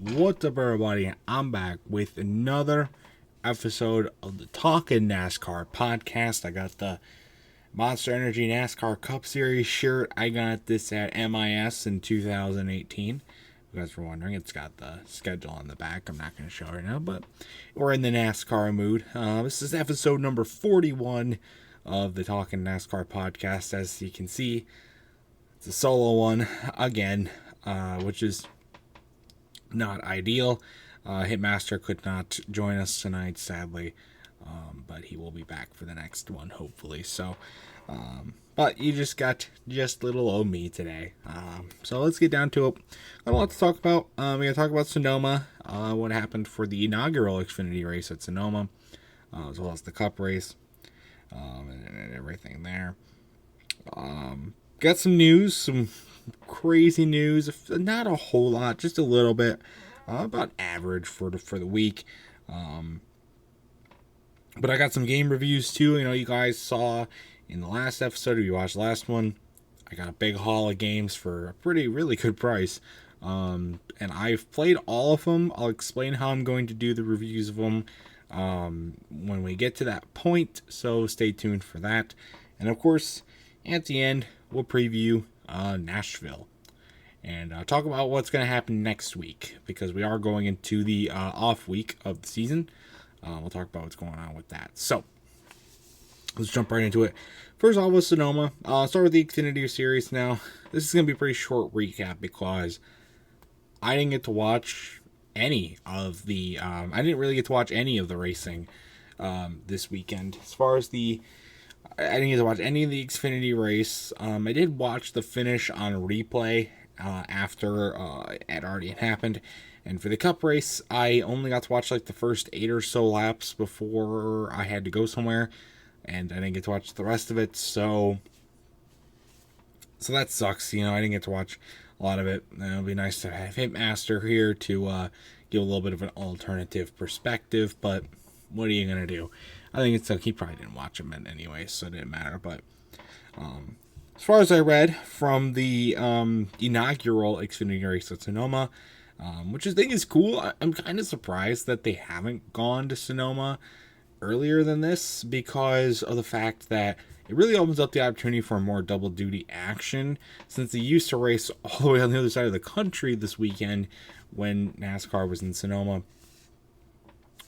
What's up, everybody? I'm back with another episode of the Talking NASCAR podcast. I got the Monster Energy NASCAR Cup Series shirt. I got this at MIS in 2018. If you guys were wondering, it's got the schedule on the back. I'm not going to show it right now, but we're in the NASCAR mood. This is episode number 41 of the Talking NASCAR podcast. As you can see, it's a solo one again, which is not ideal. Hitmaster could not join us tonight, sadly, but he will be back for the next one, hopefully. So, but you just got little old me today. So let's get down to it. Got a lot to talk about. We're gonna talk about Sonoma, what happened for the inaugural Xfinity race at Sonoma, as well as the Cup race, and everything there. Got some news, some crazy news, not a whole lot, just a little bit, about average for the week. But I got some game reviews too. You know, you guys saw in the last episode, if you watched the last one, I got a big haul of games for a really good price. And I've played all of them. I'll explain how I'm going to do the reviews of them when we get to that point, so stay tuned for that. And of course, at the end, we'll preview Nashville and talk about what's going to happen next week, because we are going into the off week of the season. We'll talk about what's going on with that. So let's jump right into it. First off, with Sonoma, I'll start with the Xfinity Series. Now, this is going to be a pretty short recap because I didn't get to watch any of the I didn't really get to watch any of the racing this weekend. As far as I didn't get to watch any of the Xfinity race. I did watch the finish on replay after it already had happened. And for the Cup race, I only got to watch like the first 8 or so laps before I had to go somewhere. And I didn't get to watch the rest of it. So that sucks. You know, I didn't get to watch a lot of it. It'll be nice to have Hitmaster here to give a little bit of an alternative perspective. But what are you going to do? I think it's he probably didn't watch them anyway, so it didn't matter. But as far as I read from the inaugural Xfinity race at Sonoma, which I think is cool. I'm kind of surprised that they haven't gone to Sonoma earlier than this, because of the fact that it really opens up the opportunity for more double duty action, since they used to race all the way on the other side of the country this weekend when NASCAR was in Sonoma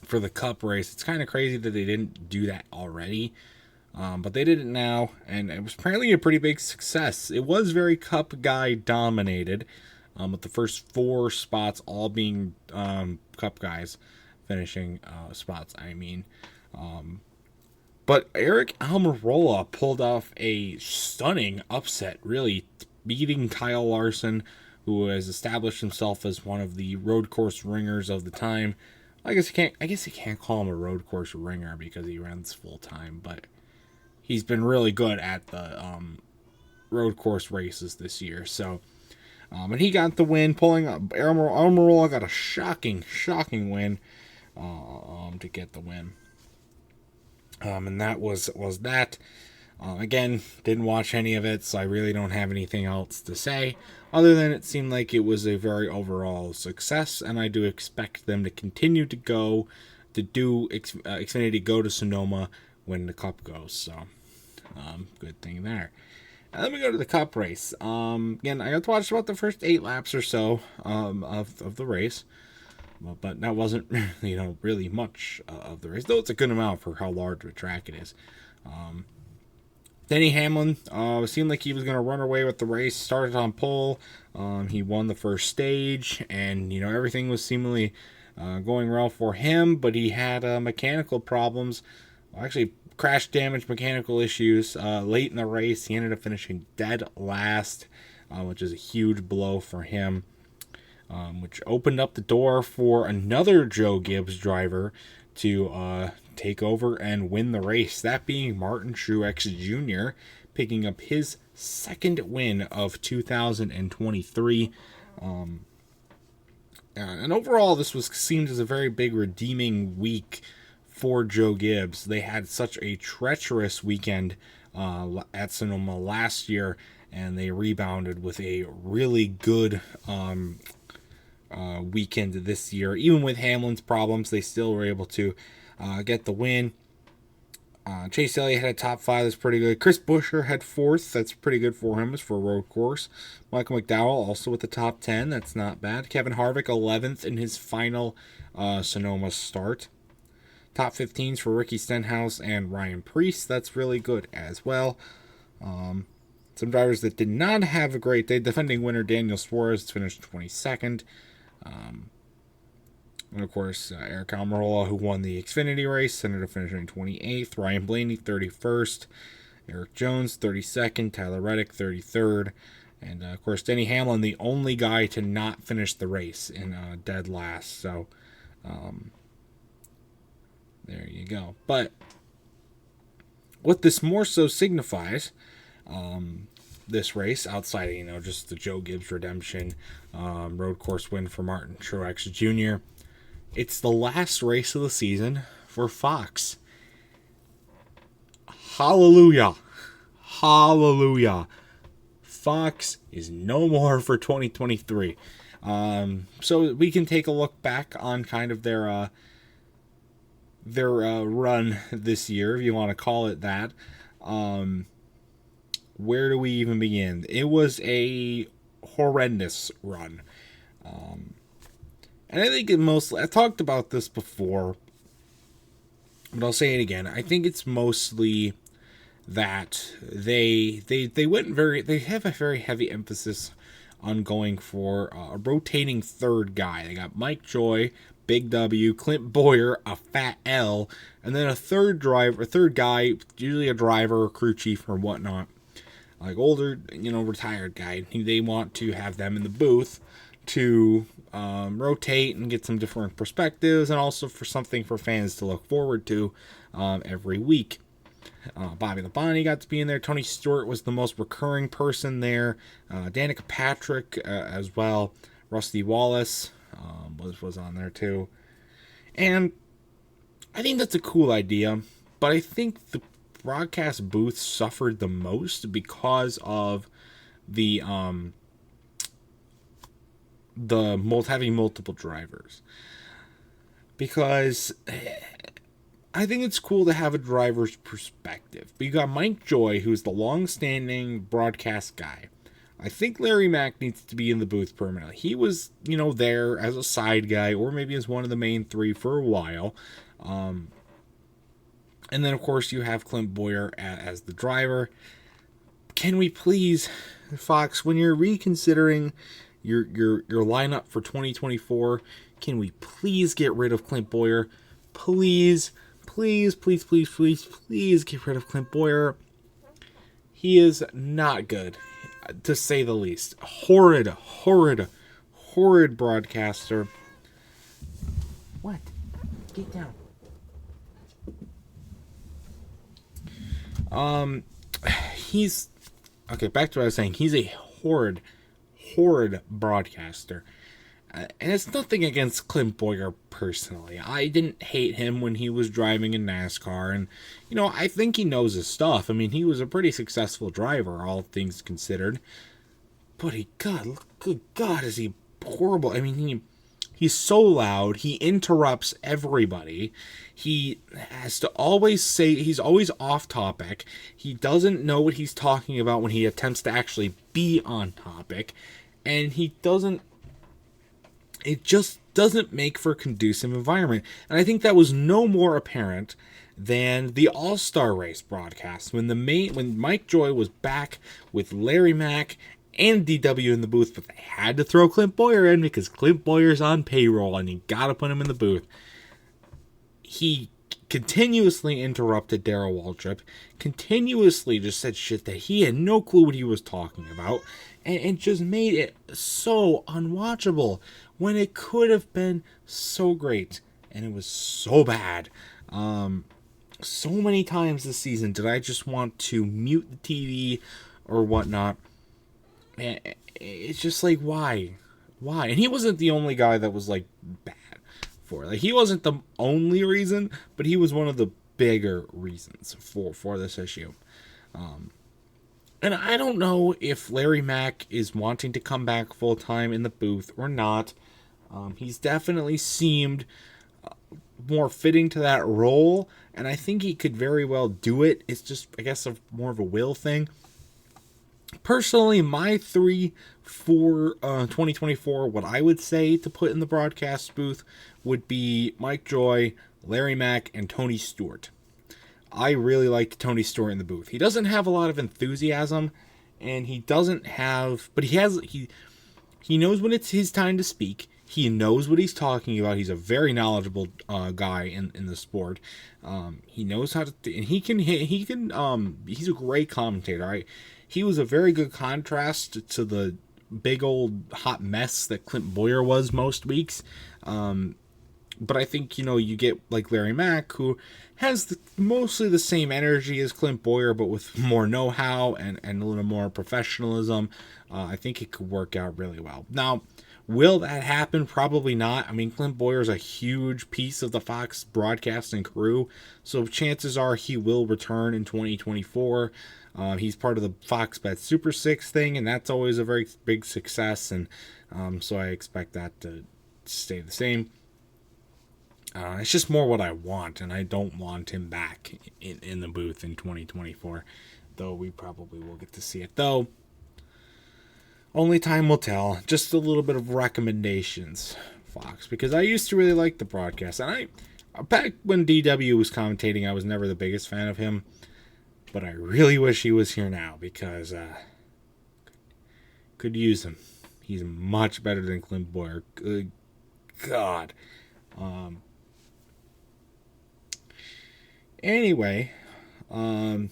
for the Cup race. It's kind of crazy that they didn't do that already, but they did it now, and it was apparently a pretty big success. It was very Cup guy dominated, with the first 4 spots all being Cup guys finishing spots. But Eric Almirola pulled off a stunning upset, really beating Kyle Larson, who has established himself as one of the road course ringers of the time. I guess you can't call him a road course ringer because he runs full time, but he's been really good at the road course races this year. So, and he got the win, pulling up. Almirola got a shocking win to get the win. And that was that. Again, didn't watch any of it, so I really don't have anything else to say, other than it seemed like it was a very overall success, and I do expect them to continue to do Xfinity go to Sonoma when the Cup goes, so good thing there. And then we go to the Cup race. Again, I got to watch about the first 8 laps or so of the race, but that wasn't really much of the race, though it's a good amount for how large of a track it is. Denny Hamlin seemed like he was going to run away with the race. Started on pole. He won the first stage, and everything was seemingly going well for him. But he had mechanical problems. Actually, crash damage, mechanical issues late in the race. He ended up finishing dead last, which is a huge blow for him. Which opened up the door for another Joe Gibbs driver to take over and win the race, that being Martin Truex Jr., picking up his second win of 2023. And overall, this seemed as a very big redeeming week for Joe Gibbs. They had such a treacherous weekend at Sonoma last year, and they rebounded with a really good weekend this year. Even with Hamlin's problems, they still were able to get the win. Chase Elliott had a top 5. That's pretty good. Chris Buescher had 4th. That's pretty good for him as for a road course. Michael McDowell also with the top 10. That's not bad. Kevin Harvick 11th in his final Sonoma start. Top 15s for Ricky Stenhouse and Ryan Preece. That's really good as well. Some drivers that did not have a great day. Defending winner Daniel Suarez finished 22nd. And of course, Eric Almirola, who won the Xfinity race, ended up finishing 28th. Ryan Blaney, 31st. Eric Jones, 32nd. Tyler Reddick, 33rd. And of course, Denny Hamlin, the only guy to not finish the race in dead last. So, there you go. But what this more so signifies, this race, outside of, just the Joe Gibbs redemption, road course win for Martin Truex Jr., it's the last race of the season for Fox. Hallelujah. Hallelujah. Fox is no more for 2023. So we can take a look back on kind of their run this year, if you want to call it that. Where do we even begin? It was a horrendous run. And I think I've talked about this before, but I'll say it again. I think it's mostly that they have a very heavy emphasis on going for a rotating third guy. They got Mike Joy, Big W, Clint Boyer, a fat L, and then a third guy, usually a driver, a crew chief, or whatnot, like older, retired guy. They want to have them in the booth to rotate and get some different perspectives, and also for something for fans to look forward to every week. Bobby Labonte got to be in there. Tony Stewart was the most recurring person there. Danica Patrick as well. Rusty Wallace was on there too. And I think that's a cool idea, but I think the broadcast booth suffered the most because of the having multiple drivers. Because I think it's cool to have a driver's perspective. But you got Mike Joy, who's the long-standing broadcast guy. I think Larry Mack needs to be in the booth permanently. He was, there as a side guy, or maybe as one of the main 3 for a while. And then, of course, you have Clint Boyer as the driver. Can we please, Fox, when you're reconsidering your lineup for 2024, can we please get rid of Clint Boyer? Please, please, please, please, please, please get rid of Clint Boyer. He is not good, to say the least. Horrid broadcaster. What? Get down. He's... Okay, back to what I was saying. He's a horrid broadcaster. And it's nothing against Clint Boyer personally. I didn't hate him when he was driving in NASCAR. And, I think he knows his stuff. I mean, he was a pretty successful driver, all things considered. But good God, is he horrible. I mean, he's so loud. He interrupts everybody. He has to always say, he's always off topic. He doesn't know what he's talking about when he attempts to actually be on topic. And it just doesn't make for a conducive environment. And I think that was no more apparent than the All-Star Race broadcast when Mike Joy was back with Larry Mack and DW in the booth, but they had to throw Clint Boyer in because Clint Boyer's on payroll and you gotta put him in the booth. He continuously interrupted Darrell Waltrip, continuously just said shit that he had no clue what he was talking about, and just made it so unwatchable when it could have been so great, and it was so bad. So many times this season did I just want to mute the TV or whatnot. And it's just like, why? And he wasn't the only guy that was like bad for it. Like, he wasn't the only reason, but he was one of the bigger reasons for this issue. And I don't know if Larry Mack is wanting to come back full time in the booth or not. He's definitely seemed more fitting to that role, and I think he could very well do it. It's just, I guess, more of a will thing. Personally, my three for 2024, what I would say to put in the broadcast booth would be Mike Joy, Larry Mack, and Tony Stewart. I really like Tony Stewart in the booth. He doesn't have a lot of enthusiasm, and he doesn't have, but he knows when it's his time to speak. He knows what he's talking about. He's a very knowledgeable guy in the sport. He knows how to, and he's a great commentator. Right? He was a very good contrast to the big old hot mess that Clint Boyer was most weeks. But I think, you get like Larry Mack, who has mostly the same energy as Clint Boyer, but with more know-how and a little more professionalism. I think it could work out really well. Now, will that happen? Probably not. I mean, Clint Boyer is a huge piece of the Fox broadcasting crew, so chances are he will return in 2024. He's part of the Fox Bet Super 6 thing, and that's always a very big success, and so I expect that to stay the same. It's just more what I want, and I don't want him back in the booth in 2024, though we probably will get to see it, though. Only time will tell. Just a little bit of recommendations, Fox, because I used to really like the broadcast, and back when DW was commentating, I was never the biggest fan of him, but I really wish he was here now, because could use him. He's much better than Clint Boyer. Good God. Anyway, where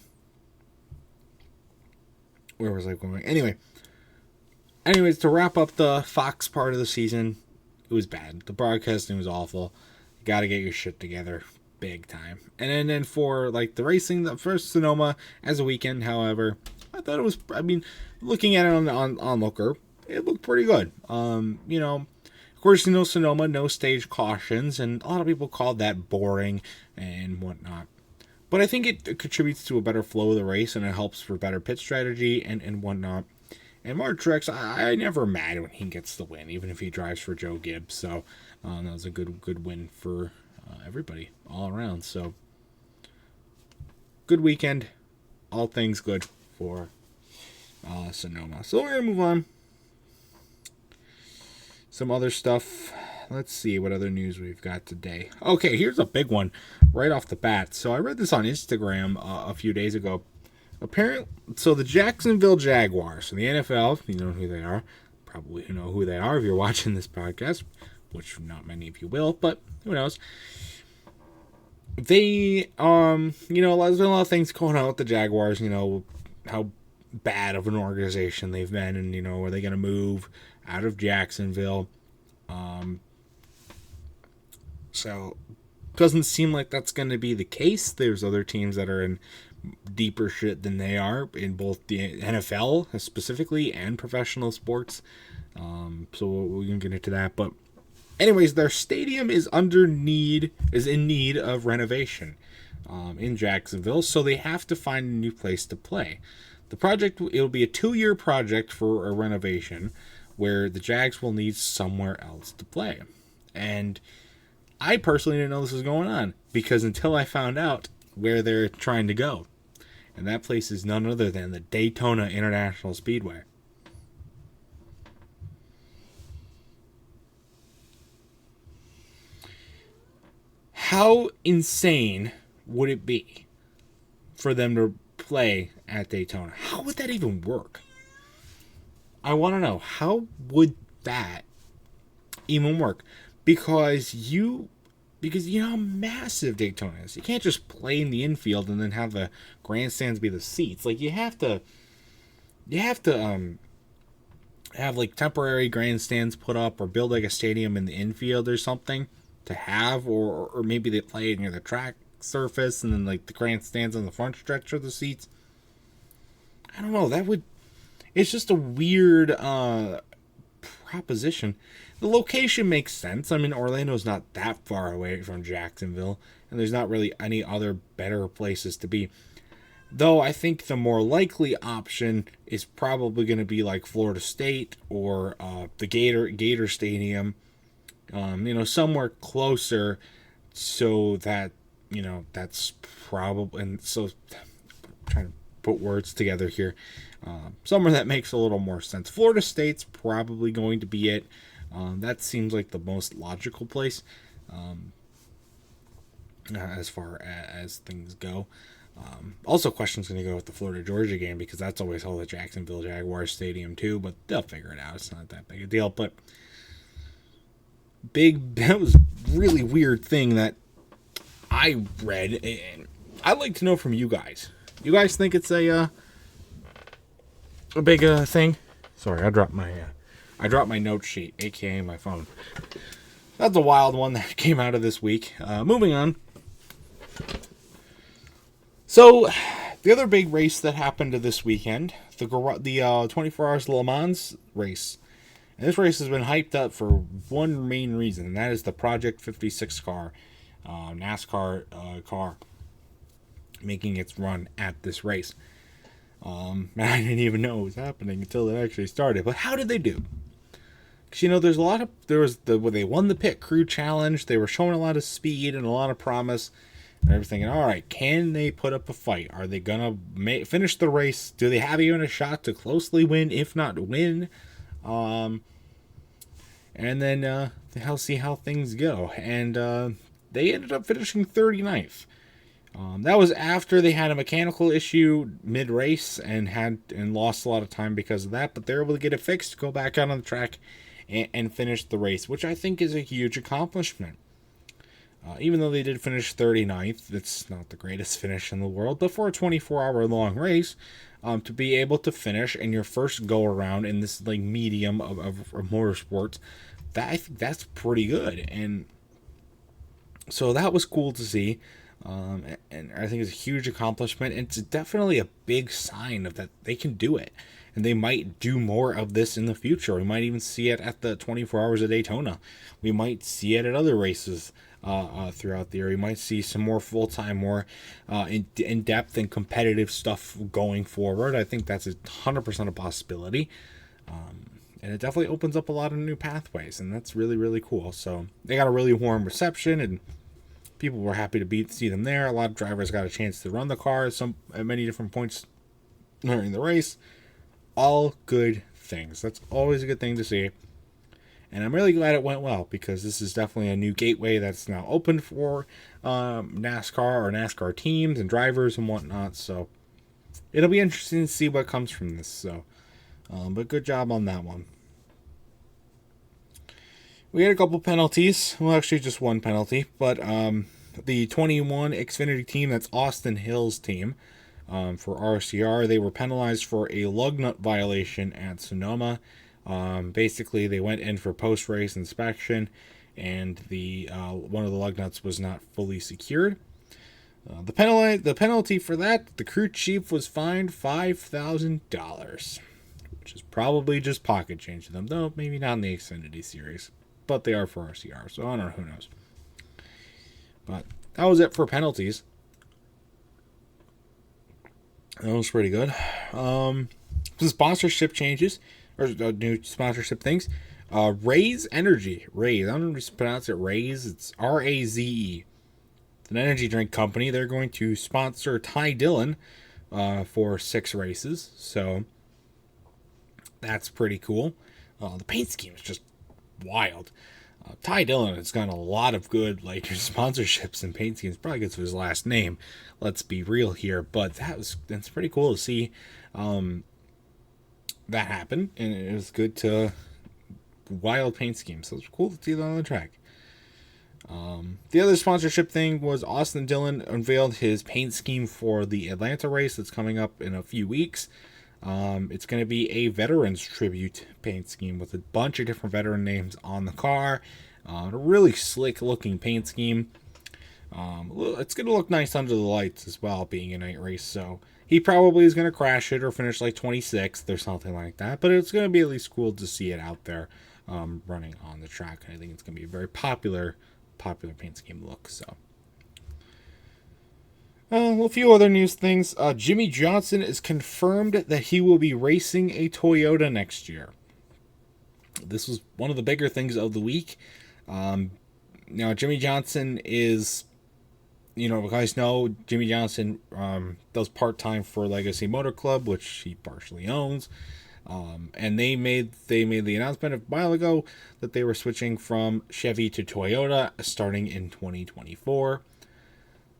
was I going? Anyways, to wrap up the Fox part of the season, it was bad. The broadcasting was awful. You got to get your shit together, big time. And then for like the racing, the first Sonoma as a weekend, however, I thought it was. I mean, looking at it on Looker, it looked pretty good. Of course, Sonoma, no stage cautions, and a lot of people called that boring and whatnot. But I think it contributes to a better flow of the race, and it helps for better pit strategy and whatnot. And Mark Truex, I never mad when he gets the win, even if he drives for Joe Gibbs. So that was a good win for everybody all around. So good weekend, all things good for Sonoma. So we're gonna move on. Some other stuff. Let's see what other news we've got today. Okay, here's a big one right off the bat. So I read this on Instagram a few days ago. So the Jacksonville Jaguars in the NFL, you know who they are. Probably you know who they are if you're watching this podcast, which not many of you will, but who knows. They, there's been a lot of things going on with the Jaguars, how bad of an organization they've been, and, are they going to move out of Jacksonville? So doesn't seem like that's going to be the case. There's other teams that are in deeper shit than they are in both the NFL specifically and professional sports. So we can get into that. But anyways, their stadium is in need of renovation in Jacksonville, so they have to find a new place to play. The project, it'll be a 2-year project for a renovation where the Jags will need somewhere else to play. And I personally didn't know this was going on, because until I found out where they're trying to go. And that place is none other than the Daytona International Speedway. How insane would it be for them to play at Daytona? How would that even work? I want to know, how would that even work? Because you know how massive Daytona is. You can't just play in the infield and then have the grandstands be the seats. Like, you have to have like temporary grandstands put up, or build like a stadium in the infield or something to have, or maybe they play near the track surface and then like the grandstands on the front stretch of the seats. I don't know. It's just a weird proposition. The location makes sense. I mean, Orlando's not that far away from Jacksonville, and there's not really any other better places to be. Though I think the more likely option is probably going to be like Florida State or the Gator Stadium, somewhere closer, so that, that's probably, and so I'm trying to put words together here. Somewhere that makes a little more sense. Florida State's probably going to be it. That seems like the most logical place as far as things go. Also, question's going to go with the Florida-Georgia game, because that's always held at Jacksonville Jaguars Stadium too, but they'll figure it out. It's not that big a deal. But that was really weird thing that I read, and I'd like to know from you guys. You guys think it's a big thing? Sorry, I dropped my note sheet, aka my phone. That's a wild one that came out of this week. Moving on. So, the other big race that happened this weekend, the 24 Hours Le Mans race. And this race has been hyped up for one main reason, and that is the Project 56 car, NASCAR car, making its run at this race. And I didn't even know it was happening until it actually started. But how did they do? Because, they won the pit crew challenge. They were showing a lot of speed and a lot of promise. And everything. All right, can they put up a fight? Are they gonna finish the race? Do they have even a shot to closely win, if not win? And then they'll see how things go. And they ended up finishing 39th. That was after they had a mechanical issue mid-race and lost a lot of time because of that. But they were able to get it fixed, go back out on the track, and finish the race, which I think is a huge accomplishment. Even though they did finish 39th, it's not the greatest finish in the world, but for a 24-hour long race, to be able to finish in your first go-around in this medium of motorsports, I think that's pretty good. And so that was cool to see, and I think it's a huge accomplishment. And it's definitely a big sign of that they can do it. And they might do more of this in the future. We might even see it at the 24 Hours of Daytona. We might see it at other races throughout the year. We might see some more full-time, more in-depth and competitive stuff going forward. I think that's 100% a possibility. And it definitely opens up a lot of new pathways, and that's really, really cool. So they got a really warm reception, and people were happy to see them there. A lot of drivers got a chance to run the car at many different points during the race. All good things. That's always a good thing to see. And I'm really glad it went well, because this is definitely a new gateway that's now open for NASCAR or NASCAR teams and drivers and whatnot. So it'll be interesting to see what comes from this. So, but good job on that one. We had a couple penalties. Well, actually just one penalty. But the 21 Xfinity team, that's Austin Hill's team, for RCR, they were penalized for a lug nut violation at Sonoma. Basically, they went in for post-race inspection, and the one of the lug nuts was not fully secured. The penalty for that, the crew chief was fined $5,000, which is probably just pocket change to them, though maybe not in the Xfinity Series, but they are for RCR, so I don't know, who knows. But that was it for penalties. That was pretty good. Some sponsorship changes, or new sponsorship things. Raze Energy. Raze. I don't know if you pronounce it Raze. It's R-A-Z-E. It's an energy drink company. They're going to sponsor Ty Dillon for 6 races. So that's pretty cool. The paint scheme is just wild. Ty Dillon has gotten a lot of good sponsorships and paint schemes. Probably gets his last name. Let's be real here, but that's pretty cool to see that happen, and it was good to wild paint schemes. So it's cool to see that on the track. The other sponsorship thing was Austin Dillon unveiled his paint scheme for the Atlanta race that's coming up in a few weeks. It's going to be a veterans tribute paint scheme with a bunch of different veteran names on the car. A really slick looking paint scheme. It's going to look nice under the lights as well, being a night race. So he probably is going to crash it or finish 26th or something like that. But it's going to be at least cool to see it out there running on the track. I think it's going to be a very popular paint scheme look. So. A few other news things. Jimmy Johnson is confirmed that he will be racing a Toyota next year. This was one of the bigger things of the week. Now, Jimmy Johnson is, you guys know Jimmy Johnson does part-time for Legacy Motor Club, which he partially owns. And they made the announcement a while ago that they were switching from Chevy to Toyota starting in 2024.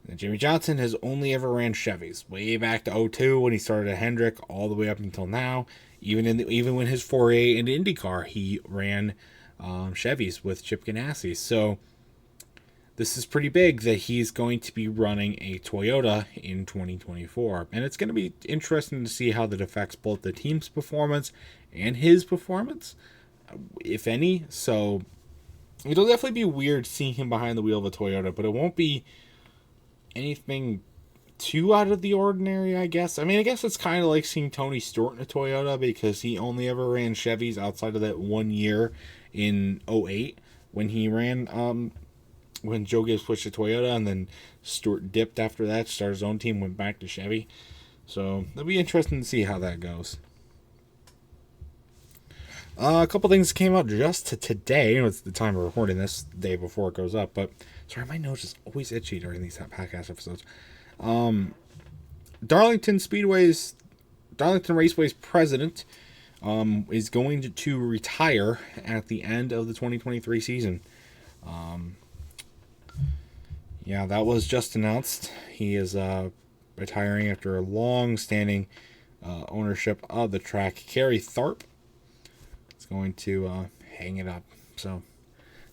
And Jimmy Johnson has only ever ran Chevys, way back to 2002 when he started at Hendrick, all the way up until now. Even when his foray into IndyCar, he ran Chevys with Chip Ganassi. So this is pretty big that he's going to be running a Toyota in 2024. And it's going to be interesting to see how that affects both the team's performance and his performance, if any. So it'll definitely be weird seeing him behind the wheel of a Toyota, but it won't be anything too out of the ordinary, I guess. I mean, I guess it's kind of like seeing Tony Stewart in a Toyota because he only ever ran Chevys outside of that 1 year in 2008 when he ran when Joe Gibbs switched to Toyota, and then Stewart dipped after that, started his own team, went back to Chevy. So it'll be interesting to see how that goes. A couple things came out just today. It's the time of recording this, the day before it goes up. But sorry, my nose is always itchy during these podcast episodes. Darlington Raceway's president is going to retire at the end of the 2023 season. Yeah, that was just announced. He is retiring after a long-standing ownership of the track. Garry Tharp is going to hang it up. So,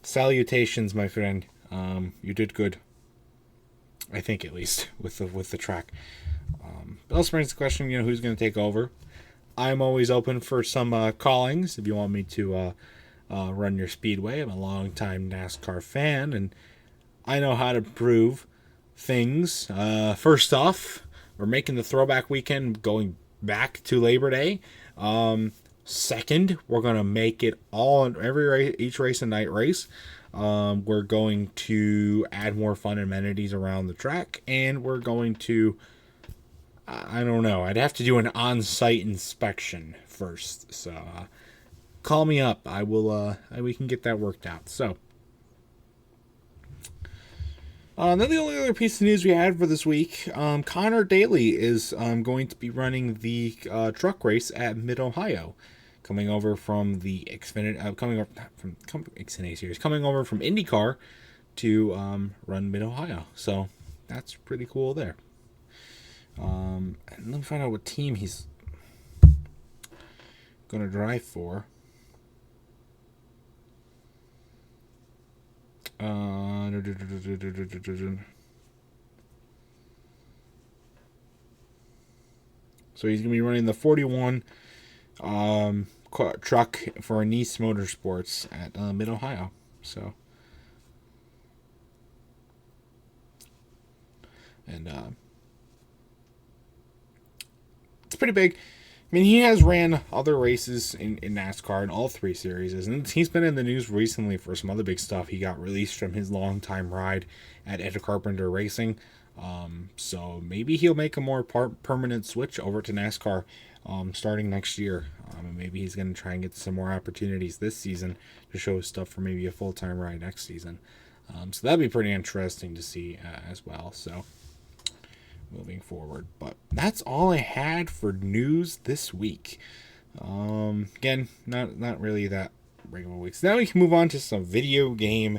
salutations, my friend. You did good. I think, at least, with the track. But also brings the question, who's going to take over? I'm always open for some callings if you want me to run your speedway. I'm a long-time NASCAR fan, and I know how to prove things. First off, we're making the throwback weekend going back to Labor Day. Second, we're going to make it all in every race, each race a night race. We're going to add more fun amenities around the track, and we're going to, I don't know, I'd have to do an on-site inspection first. So call me up. I will. We can get that worked out. So. Then the only other piece of news we had for this week, Connor Daly is going to be running the truck race at Mid-Ohio, coming over from the Xfinity Series, coming over from IndyCar to run Mid-Ohio. So that's pretty cool there. And let me find out what team he's going to drive for. So he's going to be running the 41 truck for Nice Motorsports at Mid-Ohio. So, and it's pretty big. I mean, he has ran other races in NASCAR in all three series, and he's been in the news recently for some other big stuff. He got released from his longtime ride at Ed Carpenter Racing, so maybe he'll make a more permanent switch over to NASCAR starting next year. And maybe he's going to try and get some more opportunities this season to show his stuff for maybe a full-time ride next season. So that'd be pretty interesting to see as well. So. Moving forward, but that's all I had for news this week. Again, not really that regular weeks. Now we can move on to some video game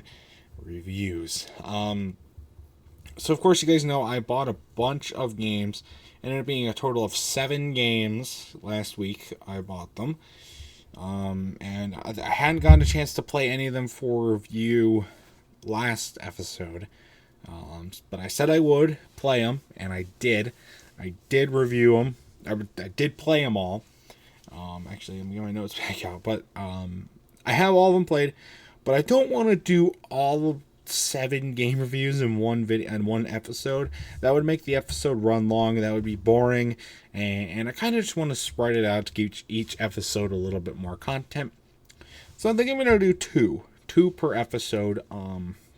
reviews. So of course you guys know I bought a bunch of games. Ended up being a total of 7 games last week. I bought them, and I hadn't gotten a chance to play any of them for review last episode. But I said I would play them, and I did. I did review them. I did play them all. Actually, I'm getting my notes back out. But I have all of them played. But I don't want to do all of 7 game reviews in one video and one episode. That would make the episode run long. That would be boring. And I kind of just want to spread it out to give each episode a little bit more content. So I think I'm going to do 2 per episode.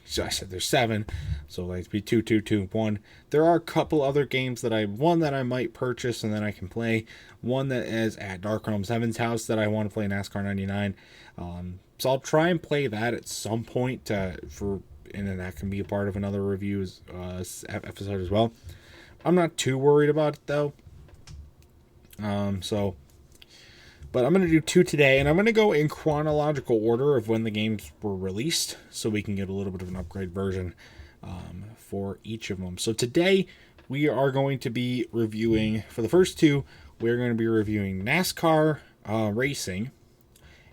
So I said there's 7, so like it'd be 2, 2, 2, 1. There are a couple other games one that I might purchase and then I can play. One that is at Dark Realms Heaven's house that I want to play NASCAR 99. So I'll try and play that at some point and then that can be a part of another reviews episode as well. I'm not too worried about it though. But I'm going to do 2 today, and I'm going to go in chronological order of when the games were released, so we can get a little bit of an upgrade version for each of them. So today, we are going to be reviewing, for the first 2, we're going to be reviewing NASCAR Racing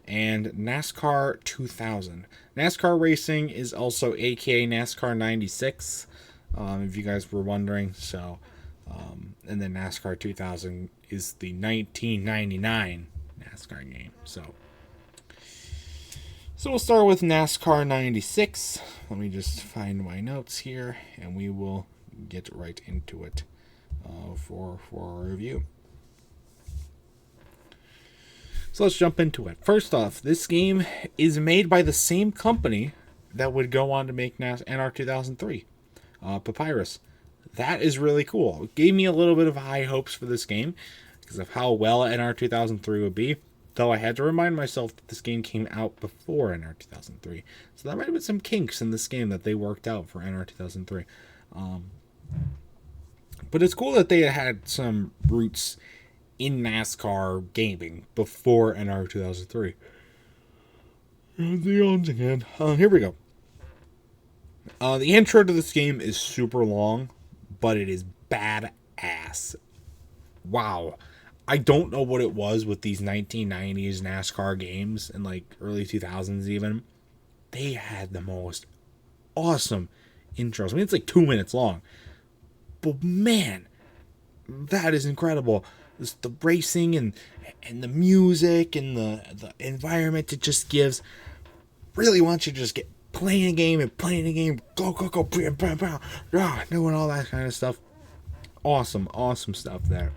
and NASCAR 2000. NASCAR Racing is also aka NASCAR 96, if you guys were wondering. So, and then NASCAR 2000 is the 1999 NASCAR game. So we'll start with NASCAR 96. Let me just find my notes here, and we will get right into it for our review. So let's jump into it. First off, this game is made by the same company that would go on to make NR 2003, Papyrus. That is really cool. It gave me a little bit of high hopes for this game because of how well NR 2003 would be. Though I had to remind myself that this game came out before NR 2003. So there might have been some kinks in this game that they worked out for NR 2003. But it's cool that they had some roots in NASCAR gaming before NR 2003. And the yawns again. Here we go. The intro to this game is super long, but it is badass. Wow. I don't know what it was with these 1990s NASCAR games and like early 2000s even. They had the most awesome intros. I mean, it's like 2 minutes long. But man, that is incredible. The racing and the music and the environment it just gives. Really wants you to just get playing a game, go, bam, bam, bam, doing all that kind of stuff. Awesome stuff there.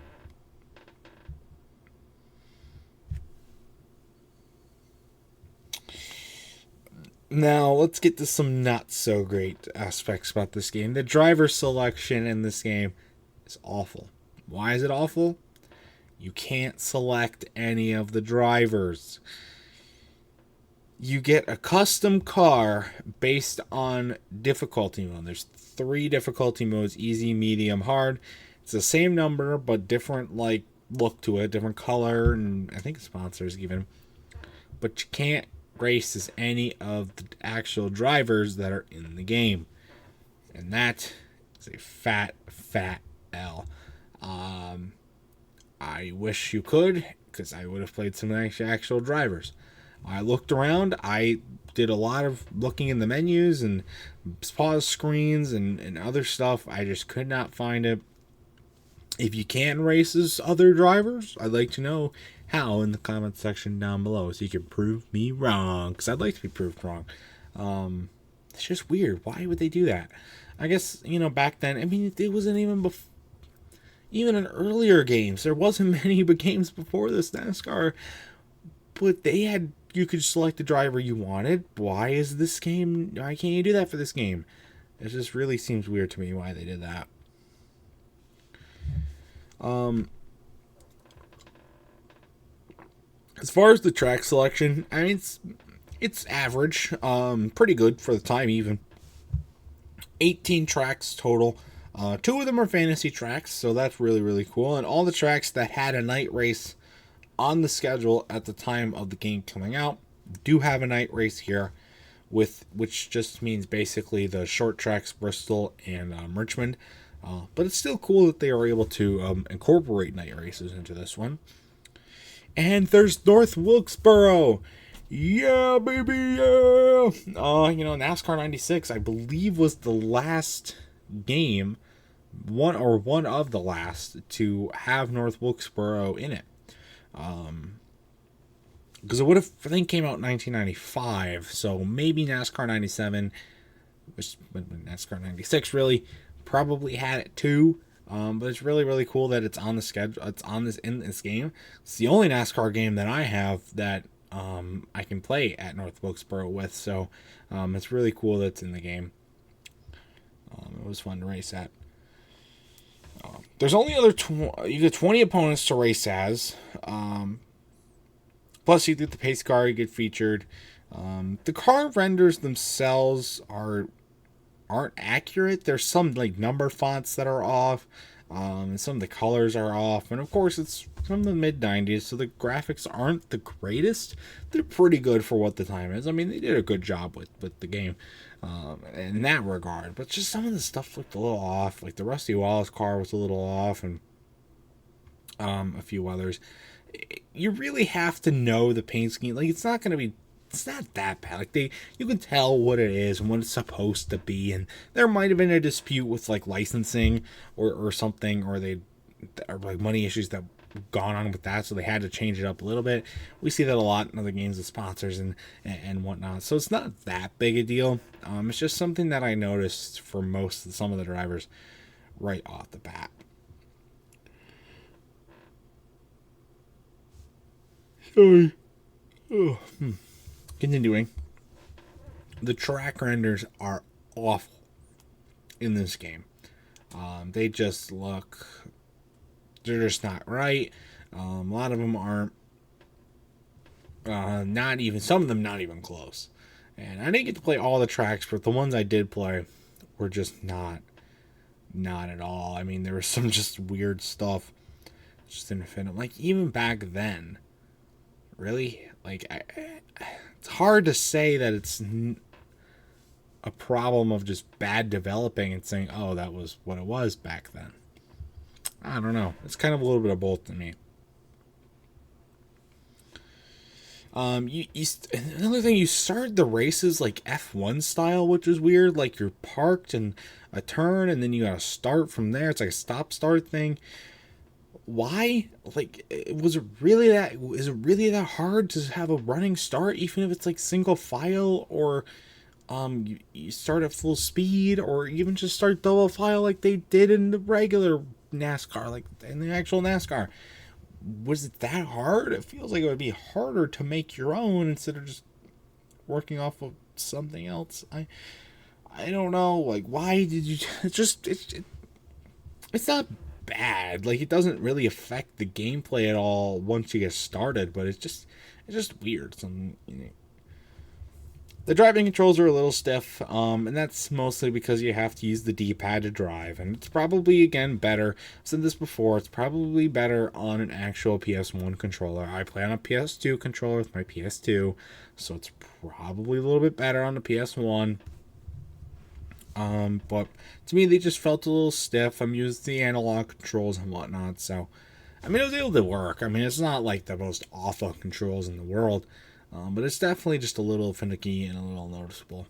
Now, let's get to some not so great aspects about this game. The driver selection in this game is awful. Why is it awful? You can't select any of the drivers. You get a custom car based on difficulty mode. There's 3 difficulty modes: easy, medium, hard. It's the same number, but different like look to it, different color, and I think sponsors even. But you can't race as any of the actual drivers that are in the game. And that is a fat L. I wish you could, because I would have played some actual drivers. I looked around. I did a lot of looking in the menus and pause screens and other stuff. I just could not find it. If you can race as other drivers, I'd like to know how in the comment section down below, so you can prove me wrong, because I'd like to be proved wrong. It's just weird. Why would they do that? I guess, back then, I mean, it wasn't even in earlier games. There wasn't many games before this NASCAR, but you could select the driver you wanted. Why can't you do that for this game? It just really seems weird to me why they did that. As far as the track selection, I mean, it's average, pretty good for the time even. 18 tracks total. 2 of them are fantasy tracks, so that's really, really cool. And all the tracks that had a night race on the schedule at the time of the game coming out do have a night race here, which just means basically the short tracks, Bristol and Richmond. But it's still cool that they are able to incorporate night races into this one. And there's North Wilkesboro. Yeah, baby, yeah. NASCAR 96, I believe, was the last game, one of the last, to have North Wilkesboro in it. Because it would have, I think, came out in 1995, so maybe NASCAR 97, which NASCAR 96 really probably had it too. But it's really, really cool that it's on the schedule. It's in this game. It's the only NASCAR game that I have that I can play at North Wilkesboro with. So it's really cool that it's in the game. It was fun to race at. There's only you get 20 opponents to race as. Plus, you get the pace car, you get featured. The car renders themselves aren't accurate. There's some like number fonts that are off, and some of the colors are off, and of course it's from the mid '90s, so the graphics aren't the greatest. They're pretty good for what the time is. I mean, they did a good job with the game in that regard, but just some of the stuff looked a little off. Like the Rusty Wallace car was a little off, and a few others. You really have to know the paint scheme. Like it's not that bad. Like you can tell what it is and what it's supposed to be. And there might have been a dispute with like licensing or something, or like money issues that gone on with that, so they had to change it up a little bit. We see that a lot in other games with sponsors and whatnot. So it's not that big a deal. It's just something that I noticed for some of the drivers right off the bat. Sorry. Oh. Continuing. The track renders are awful in this game. They just look... They're just not right. A lot of them aren't... not even... Some of them not even close. And I didn't get to play all the tracks, but the ones I did play were just not at all. I mean, there was some just weird stuff. Just didn't fit them. Like, even back then... Really? Like, it's hard to say that it's a problem of just bad developing and saying, oh, that was what it was back then. I don't know. It's kind of a little bit of both to me. Another thing, you started the races like F1 style, which is weird. Like you're parked in a turn and then you gotta start from there. It's like a stop-start thing. Why? Like, is it really that hard to have a running start, even if it's like single file, or you start at full speed, or even just start double file like they did in the regular NASCAR, like in the actual NASCAR? Was it that hard? It feels like it would be harder to make your own instead of just working off of something else. I don't know. Like, why did you? It's not bad. Like, it doesn't really affect the gameplay at all once you get started, but it's just weird. The driving controls are a little stiff, and that's mostly because you have to use the D-pad to drive, and it's probably, again, better. I've said this before, it's probably better on an actual PS1 controller. I play on a PS2 controller with my PS2, so it's probably a little bit better on the PS1. But to me, they just felt a little stiff. I'm using the analog controls and whatnot, so I mean, it was able to work. I mean, it's not like the most awful controls in the world, but it's definitely just a little finicky and a little noticeable.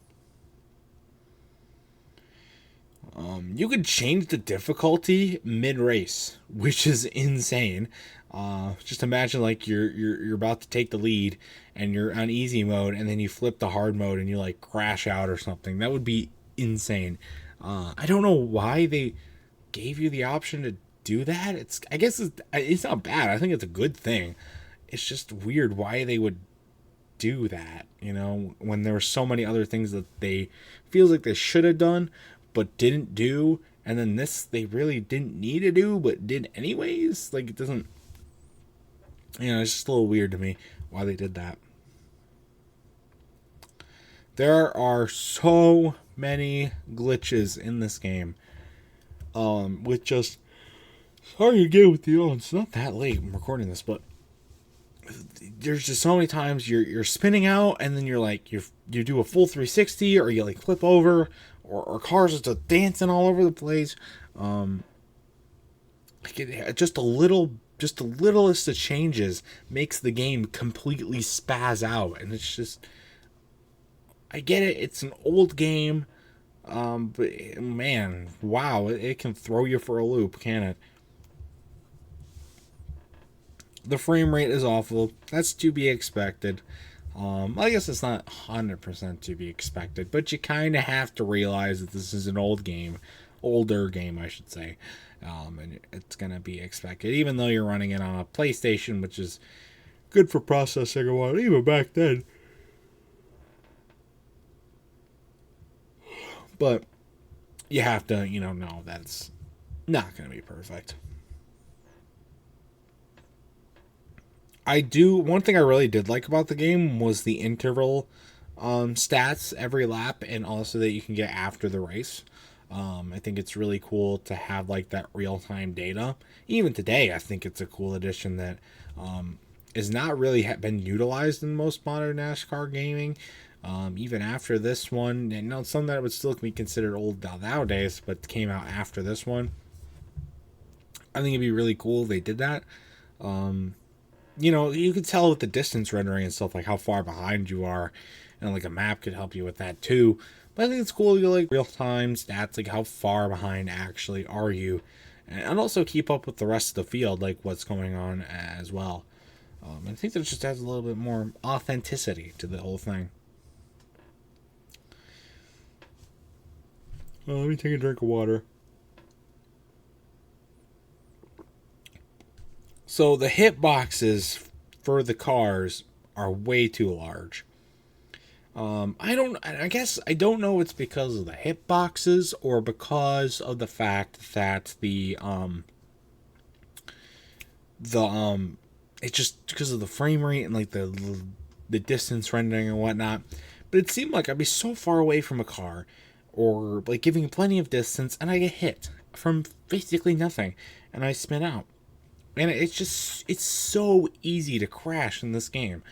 You could change the difficulty mid-race, which is insane. Just imagine like you're about to take the lead and you're on easy mode, and then you flip to hard mode and you like crash out or something. That would be insane. I don't know why they gave you the option to do that. I guess it's not bad. I think it's a good thing. It's just weird why they would do that, when there were so many other things that they feels like they should have done but didn't do, and then this they really didn't need to do but did anyways. Like, it doesn't, it's just a little weird to me why they did that. There are so many glitches in this game. With just, sorry again with the, it's not that late I'm recording this, but there's just so many times you're spinning out, and then you're like, you do a full 360, or you like flip over, or cars are just dancing all over the place. Just the littlest of changes makes the game completely spaz out, and it's just, I get it, it's an old game, but man, wow, it can throw you for a loop, can it? The frame rate is awful. That's to be expected. I guess it's not 100% to be expected, but you kind of have to realize that this is an older game, I should say, and it's going to be expected, even though you're running it on a PlayStation, which is good for processing and whatnot, even back then. But you have to, know that it's not going to be perfect. One thing I really did like about the game was the interval stats every lap, and also that you can get after the race. I think it's really cool to have like that real time data. Even today, I think it's a cool addition that is not really been utilized in most modern NASCAR gaming. Even after this one, and now some that would still be considered old nowadays, but came out after this one. I think it'd be really cool if they did that. You could tell with the distance rendering and stuff, like how far behind you are, and like a map could help you with that too. But I think it's cool, you like real time stats, like how far behind actually are you, and also keep up with the rest of the field, like what's going on as well. I think that just adds a little bit more authenticity to the whole thing. Let me take a drink of water. So the hitboxes for the cars are way too large. I guess I don't know if it's because of the hitboxes or because of the fact that it's just because of the frame rate and like the distance rendering and whatnot. But it seemed like I'd be so far away from a car, or like giving plenty of distance, and I get hit from basically nothing, and I spin out. And it's so easy to crash in this game.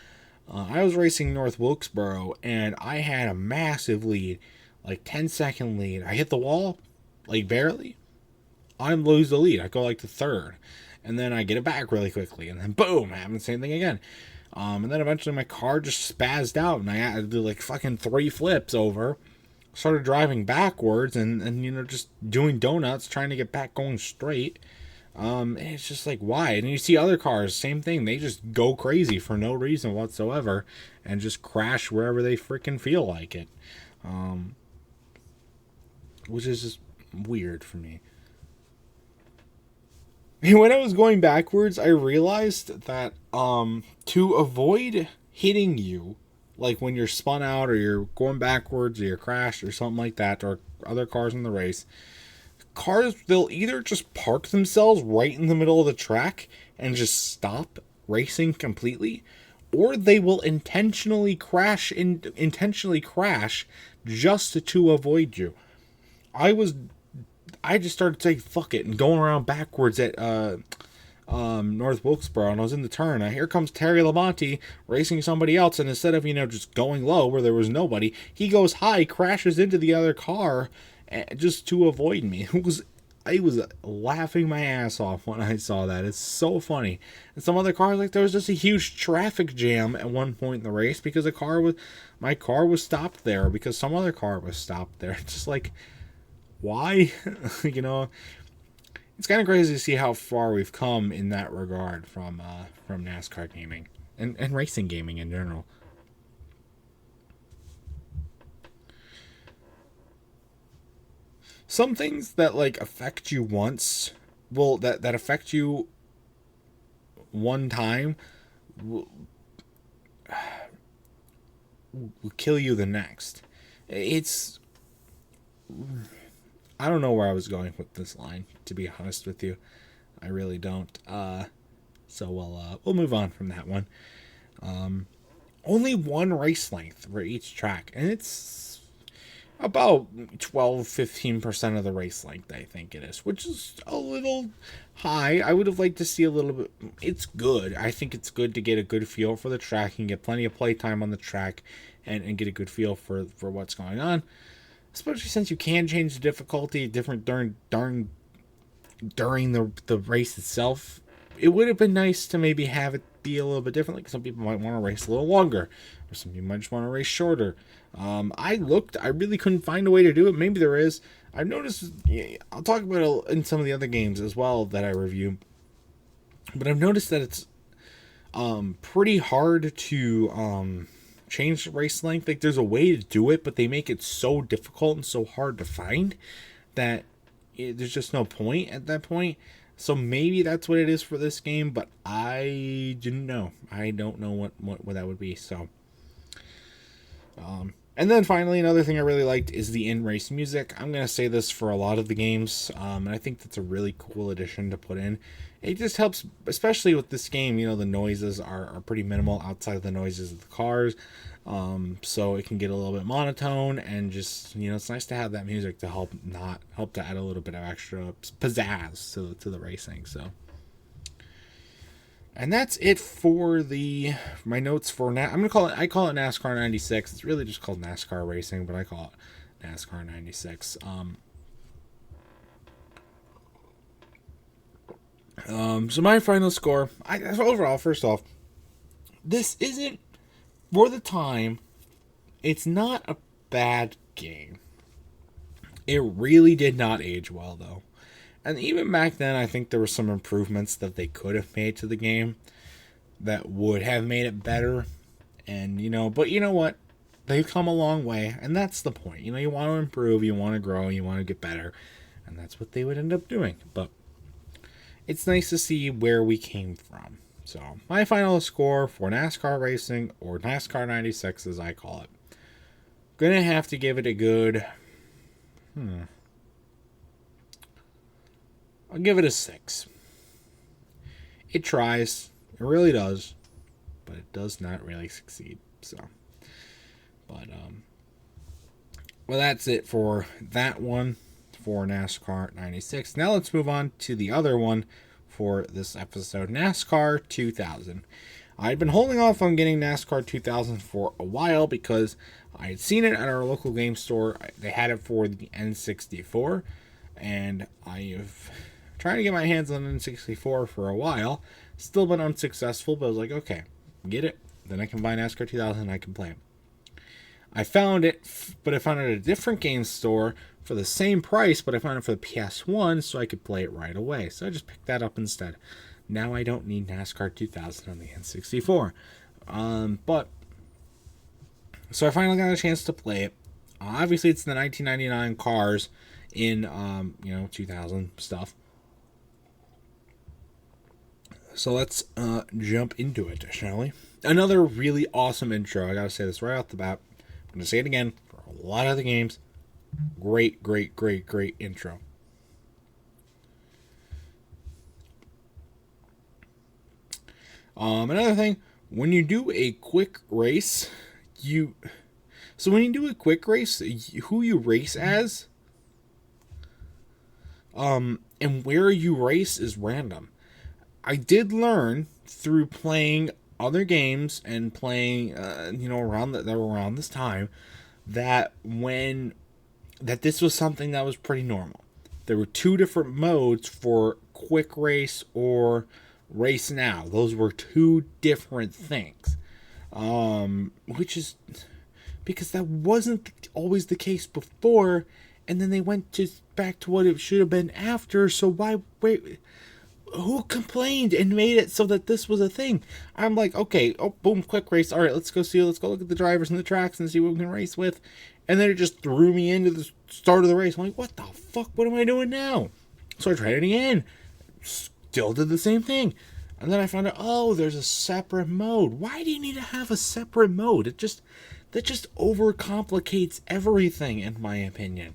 I was racing North Wilkesboro, and I had a massive lead, like 10-second lead. I hit the wall, like barely. I lose the lead. I go like to third, and then I get it back really quickly, and then boom, I happen the same thing again. And then eventually my car just spazzed out, and I had to do like fucking 3 flips over. Started driving backwards, and just doing donuts, trying to get back going straight. And it's just like, why? And you see other cars, same thing. They just go crazy for no reason whatsoever and just crash wherever they freaking feel like it. Which is just weird for me. When I was going backwards, I realized that to avoid hitting you, like when you're spun out or you're going backwards or you're crashed or something like that, or other cars in the race, cars, they'll either just park themselves right in the middle of the track and just stop racing completely, or they will intentionally crash just to avoid you. I just started saying fuck it and going around backwards at North Wilkesboro, and I was in the turn. Here comes Terry Labonte racing somebody else, and instead of just going low where there was nobody, he goes high, crashes into the other car, just to avoid me. I was laughing my ass off when I saw that. It's so funny. And some other cars, like there was just a huge traffic jam at one point in the race because my car was stopped there because some other car was stopped there. It's just like, why? It's kind of crazy to see how far we've come in that regard from NASCAR gaming and racing gaming in general. Some things that like affect you once, that affect you one time will kill you the next. It's I don't know where I was going with this line, to be honest with you. I really don't. So we'll move on from that one. Only one race length for each track, and it's about 12-15% of the race length, I think it is, which is a little high. I would have liked to see a little bit. It's good. I think it's good to get a good feel for the track and get plenty of play time on the track and get a good feel for what's going on. Especially since you can change the difficulty different during the race itself. It would have been nice to maybe have it be a little bit different. Like some people might want to race a little longer, or some people might just want to race shorter. I really couldn't find a way to do it. Maybe there is. I've noticed. I'll talk about it in some of the other games as well that I review. But I've noticed that it's pretty hard to change the race length. Like there's a way to do it, but they make it so difficult and so hard to find that there's just no point at that point. So maybe that's what it is for this game, but I didn't know. I don't know what that would be. So And then finally, another thing I really liked is the in-race music. I'm going to say this for a lot of the games, and I think that's a really cool addition to put in. It just helps, especially with this game, the noises are pretty minimal outside of the noises of the cars. So it can get a little bit monotone, and just, it's nice to have that music to help to add a little bit of extra pizzazz to the racing. So. And that's it for my notes for I call it NASCAR 96. It's really just called NASCAR Racing, but I call it NASCAR 96. So my final score, overall, first off, this isn't, for the time, it's not a bad game. It really did not age well, though. And even back then, I think there were some improvements that they could have made to the game that would have made it better. And, but you know what? They've come a long way, and that's the point. You want to improve, you want to grow, you want to get better, and that's what they would end up doing. But it's nice to see where we came from. So, my final score for NASCAR Racing, or NASCAR 96 as I call it, gonna have to give it a good... I'll give it a 6. It tries. It really does. But it does not really succeed. So. But, well, that's it for that one for NASCAR 96. Now let's move on to the other one for this episode, NASCAR 2000. I'd been holding off on getting NASCAR 2000 for a while because I had seen it at our local game store. They had it for the N64. And I've trying to get my hands on N64 for a while. Still been unsuccessful, but I was like, okay, get it. Then I can buy NASCAR 2000 and I can play it. I found it, but I found it at a different game store for the same price, but I found it for the PS1 so I could play it right away. So I just picked that up instead. Now I don't need NASCAR 2000 on the N64. So I finally got a chance to play it. Obviously, it's the 1999 cars in, 2000 stuff. So let's jump into it, shall we? Another really awesome intro. I gotta say this right off the bat. I'm gonna say it again for a lot of the games. Great, great, great, great intro. Another thing, when you do a quick race, who you race as, and where you race is random. I did learn through playing other games and playing, around this time, that this was something that was pretty normal. There were 2 different modes for quick race or race now. Those were 2 different things. Which is because that wasn't always the case before, and then they went back to what it should have been after. So wait, who complained and made it so that this was a thing? I'm like, okay, boom, quick race. All right, let's go look at the drivers and the tracks and see what we can race with. And then it just threw me into the start of the race. I'm like, what the fuck? What am I doing now? So I tried it again. Still did the same thing. And then I found out, there's a separate mode. Why do you need to have a separate mode? That just overcomplicates everything, in my opinion.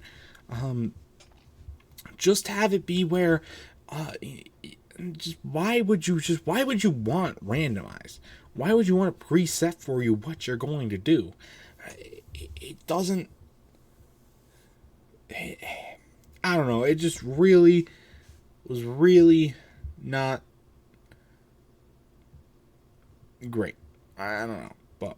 Just have it be where, why would you want randomized? Why would you want to preset for you what you're going to do? It doesn't. I don't know. It just really was not great. I don't know, but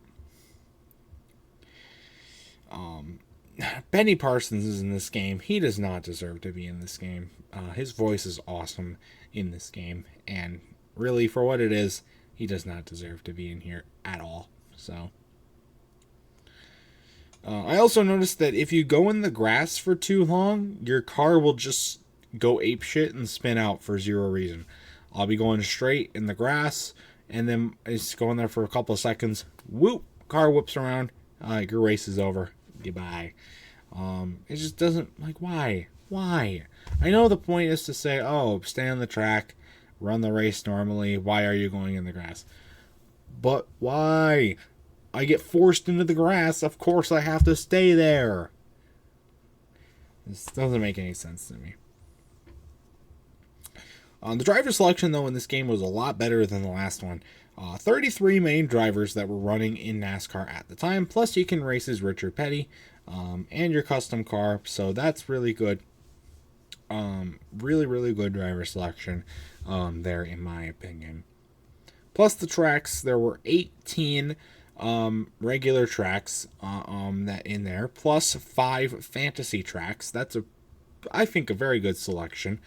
Benny Parsons is in this game. He does not deserve to be in this game. His voice is awesome in this game, and really, for what it is, he does not deserve to be in here at all. So, I also noticed that if you go in the grass for too long, your car will just go apeshit and spin out for zero reason. I'll be going straight in the grass, and then it's going there for a couple of seconds. Whoop! Car whoops around. Your race is over. Goodbye. It just doesn't, why? I know the point is to say, stay on the track, run the race normally. Why are you going in the grass? But why? I get forced into the grass. Of course I have to stay there. This doesn't make any sense to me. The driver selection, though, in this game was a lot better than the last one. 33 main drivers that were running in NASCAR at the time, plus you can race as Richard Petty and your custom car, so that's really good. Really, really good driver selection there, in my opinion. Plus the tracks, there were 18 regular tracks that in there, plus 5 fantasy tracks. That's I think a very good selection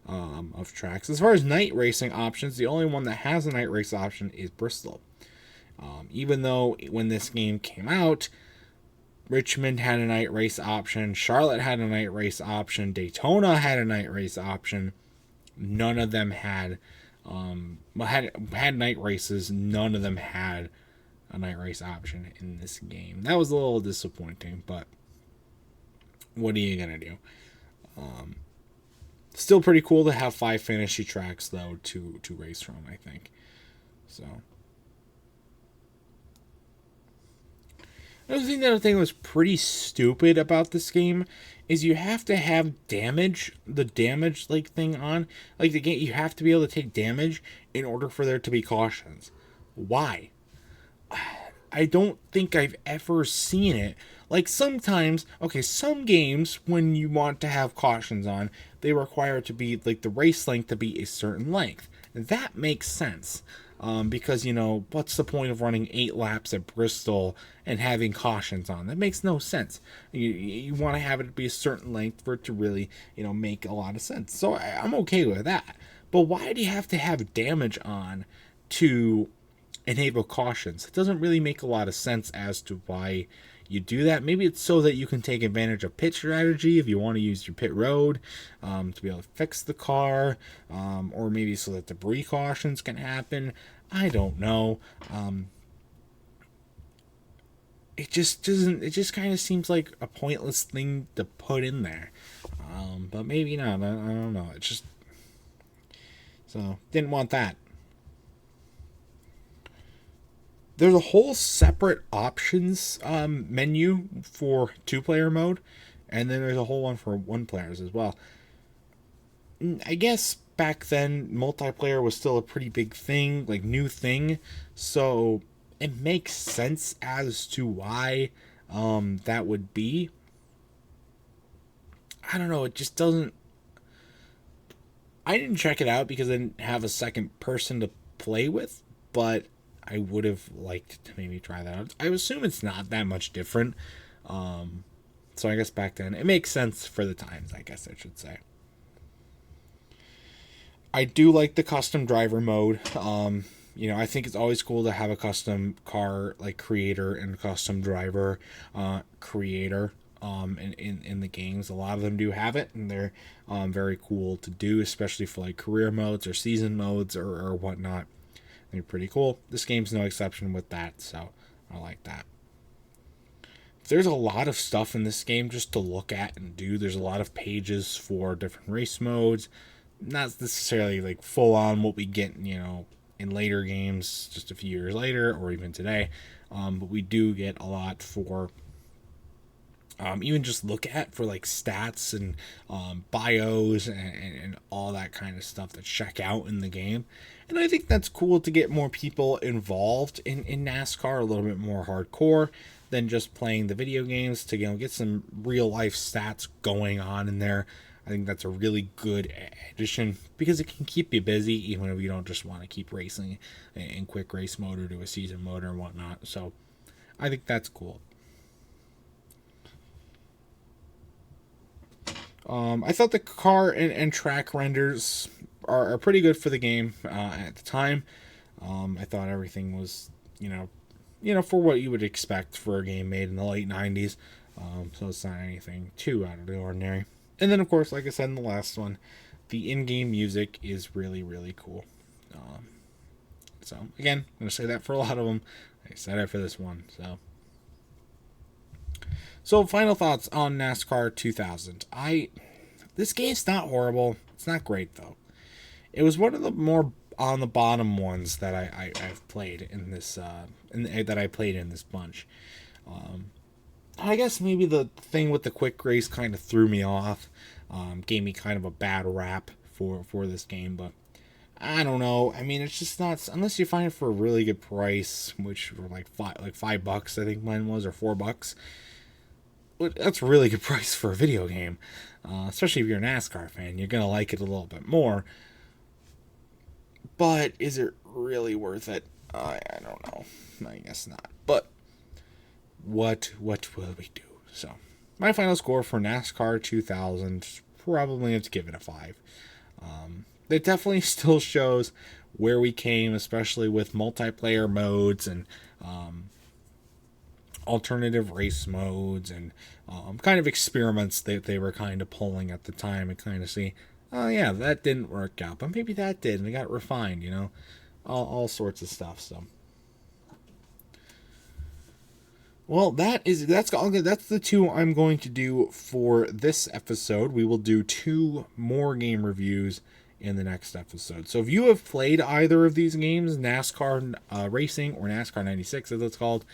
of tracks. As far as night racing options, the only one that has a night race option is Bristol. Even though when this game came out, Richmond had a night race option, Charlotte had a night race option, Daytona had a night race option, none of them had night races. None of them had a night race option in this game. That was a little disappointing, but what are you gonna do? Still pretty cool to have 5 fantasy tracks, though, to race from, I think. So another thing that I think was pretty stupid about this game is you have to have the damage like thing on. Like the game, you have to be able to take damage in order for there to be cautions. Why? I don't think I've ever seen it. Like sometimes, some games when you want to have cautions on, they require it to be like the race length to be a certain length. That makes sense. Because, what's the point of running 8 laps at Bristol and having cautions on? That makes no sense. You want to have it be a certain length for it to really, make a lot of sense. So I'm okay with that. But why do you have to have damage on to enable cautions? It doesn't really make a lot of sense as to why you do that. Maybe it's so that you can take advantage of pit strategy if you want to use your pit road to be able to fix the car, or maybe so that debris cautions can happen. I don't know. It just kind of seems like a pointless thing to put in there, but maybe not. I don't know. It's just so didn't want that. There's a whole separate options menu for 2-player mode, and then there's a whole one for 1-players as well. I guess back then multiplayer was still a pretty big thing, like new thing, so it makes sense as to why that would be. I don't know, it just doesn't. I didn't check it out because I didn't have a second person to play with, but I would have liked to maybe try that out. I assume it's not that much different. So I guess back then it makes sense for the times, I guess I should say. I do like the custom driver mode. I think it's always cool to have a custom car like creator and custom driver creator in the games. A lot of them do have it, and they're very cool to do, especially for like career modes or season modes or whatnot. They're pretty cool. This game's no exception with that, so I like that. There's a lot of stuff in this game just to look at and do. There's a lot of pages for different race modes. Not necessarily like full on what we get, in later games just a few years later or even today. But we do get a lot for even just look at for like stats and bios and all that kind of stuff that check out in the game. And I think that's cool to get more people involved in NASCAR, a little bit more hardcore than just playing the video games, to get some real life stats going on in there. I think that's a really good addition because it can keep you busy even if you don't just want to keep racing in quick race mode or do a season mode or whatnot. So I think that's cool. I thought the car and track renders are pretty good for the game at the time. I thought everything was, for what you would expect for a game made in the late 90s. So it's not anything too out of the ordinary. And then, of course, like I said in the last one, the in-game music is really, really cool. So, again, I'm going to say that for a lot of them. I said it for this one. So final thoughts on NASCAR 2000. This game's not horrible. It's not great, though. It was one of the more on the bottom ones that I've played in this that I played in this bunch. I guess maybe the thing with the quick race kind of threw me off, gave me kind of a bad rap for this game, but I don't know. I mean, it's just not, unless you find it for a really good price, which were like $5, I think mine was, or $4. That's a really good price for a video game, especially if you're a NASCAR fan. You're gonna like it a little bit more. But is it really worth it? I don't know. I guess not. But what will we do? So my final score for NASCAR 2000, probably have to give it a 5. It definitely still shows where we came, especially with multiplayer modes and alternative race modes and kind of experiments that they were kind of pulling at the time, and kind of see, oh yeah, that didn't work out, but maybe that did, and it got refined, all sorts of stuff. So, well, that's all good. That's the 2 I'm going to do for this episode. We will do 2 more game reviews in the next episode. So if you have played either of these games, NASCAR Racing or NASCAR 96 as it's called,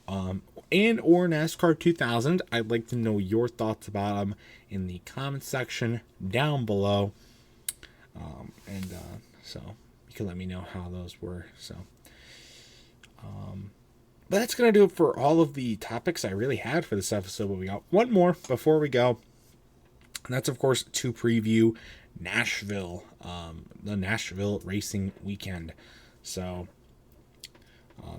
and or NASCAR 2000, I'd like to know your thoughts about them in the comment section down below. So you can let me know how those were. So, but that's going to do it for all of the topics I really had for this episode. But we got one more before we go. And that's, of course, to preview Nashville, the Nashville Racing Weekend. So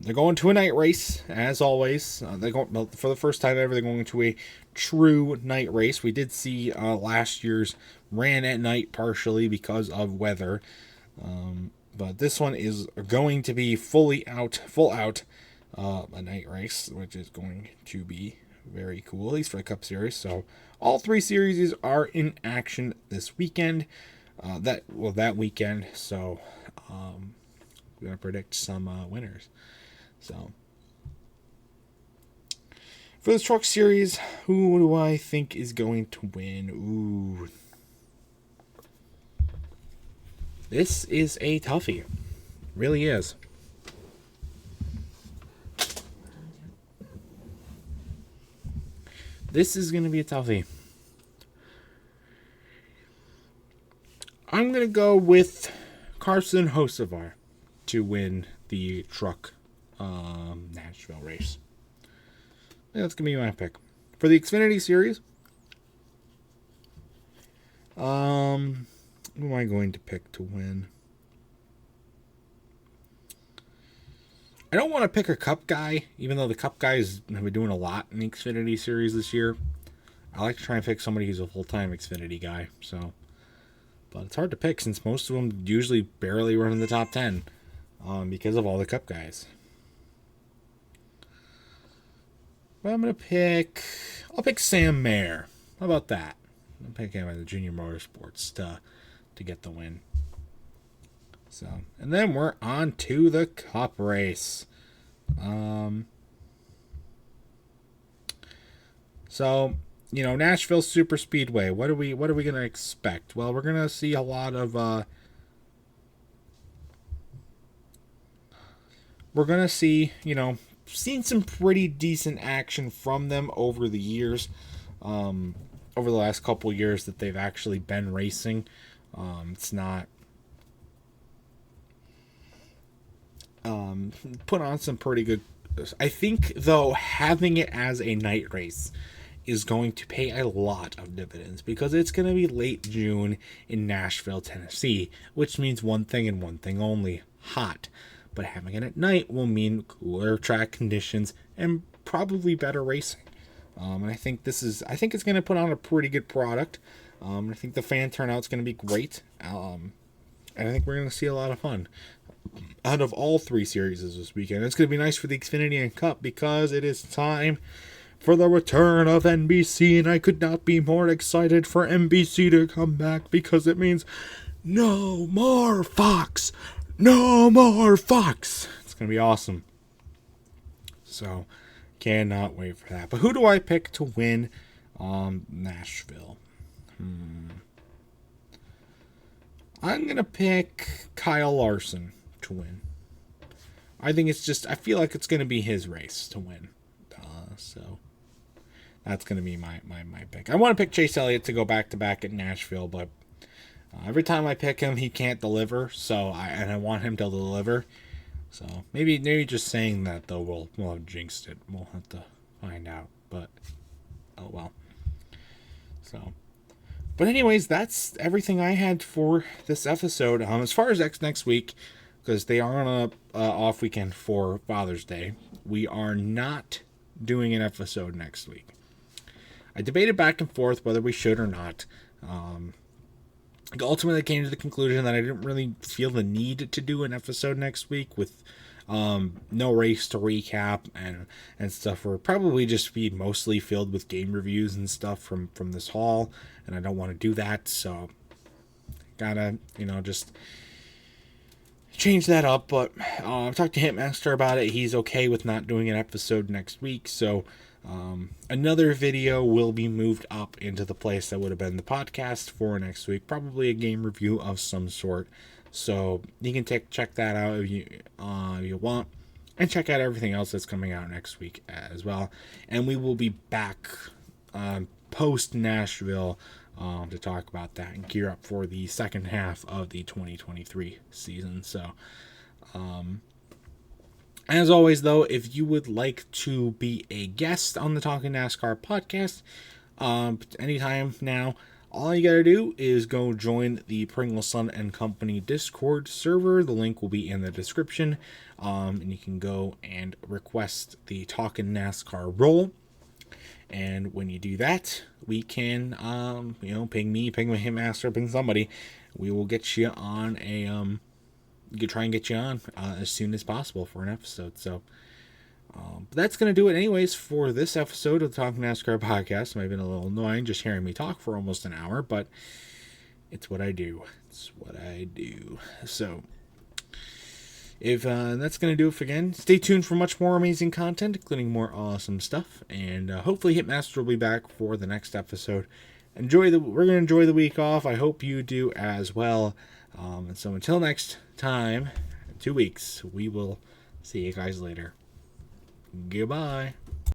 they're going to a night race, as always. They're going, for the first time ever, they're going to a true night race. We did see last year's ran at night partially because of weather. But this one is going to be full out, a night race, which is going to be very cool, at least for the Cup Series. So all 3 series are in action this weekend. That weekend. So we're gonna predict some winners. So for this Truck Series, who do I think is going to win? Ooh, this is a toughie. Really is. This is going to be a toughie. I'm going to go with Carson Hocevar to win the truck Nashville race. That's going to be my pick. For the Xfinity Series, who am I going to pick to win? I don't want to pick a Cup guy, even though the Cup guys have been doing a lot in the Xfinity Series this year. I like to try and pick somebody who's a full-time Xfinity guy. So, but it's hard to pick since most of them usually barely run in the top 10 because of all the Cup guys. But I'm going to pick... I'll pick Sam Mayer. How about that? I'll pick him at the Junior Motorsports to get the win. So, and then we're on to the Cup race. So, Nashville Super Speedway. What are we going to expect? Well, we're going to see a lot of we're going to see, seen some pretty decent action from them over the years. Over the last couple years that they've actually been racing. It's not put on some pretty good. I think, though, having it as a night race is going to pay a lot of dividends because it's going to be late June in Nashville, Tennessee, which means one thing and one thing only: hot. But having it at night will mean cooler track conditions and probably better racing. And I think it's going to put on a pretty good product. I think the fan turnout's going to be great. And I think we're going to see a lot of fun out of all 3 series this weekend. It's going to be nice for the Xfinity and Cup because it is time for the return of NBC, and I could not be more excited for NBC to come back because it means no more Fox. No more Fox. It's going to be awesome. So, cannot wait for that. But who do I pick to win Nashville? I'm going to pick Kyle Larson to win. I think it's just, I feel like it's going to be his race to win. So that's going to be my pick. I want to pick Chase Elliott to go back-to-back at Nashville, but every time I pick him, he can't deliver. So I want him to deliver. So maybe just saying that, though, we'll have jinxed it. We'll have to find out. But, oh well. So, but anyways, that's everything I had for this episode. As far as next week, because they are on a off weekend for Father's Day, we are not doing an episode next week. I debated back and forth whether we should or not. Ultimately came to the conclusion that I didn't really feel the need to do an episode next week with no race to recap and stuff. We're probably just be mostly filled with game reviews and stuff from this haul, and I don't want to do that, so gotta, just change that up. But I've talked to Hitmaster about it. He's okay with not doing an episode next week, so another video will be moved up into the place that would have been the podcast for next week, probably a game review of some sort. So you can check that out if you want, and check out everything else that's coming out next week as well. And we will be back post Nashville to talk about that and gear up for the second half of the 2023 season. So as always, though, if you would like to be a guest on the Talking NASCAR podcast, anytime now, all you gotta do is go join the Pringle Son and Company Discord server. The link will be in the description, and you can go and request the Talking NASCAR role. And when you do that, we can, ping me, ping my Hitmaster, ping somebody. We will get you on try and get you on as soon as possible for an episode. So but that's going to do it anyways for this episode of the Talking NASCAR podcast. It might have been a little annoying just hearing me talk for almost an hour, but it's what I do. So if that's going to do it for again, stay tuned for much more amazing content, including more awesome stuff, and hopefully Hitmaster will be back for the next episode. We're going to enjoy the week off. I hope you do as well. And so until next time, 2 weeks, we will see you guys later. Goodbye.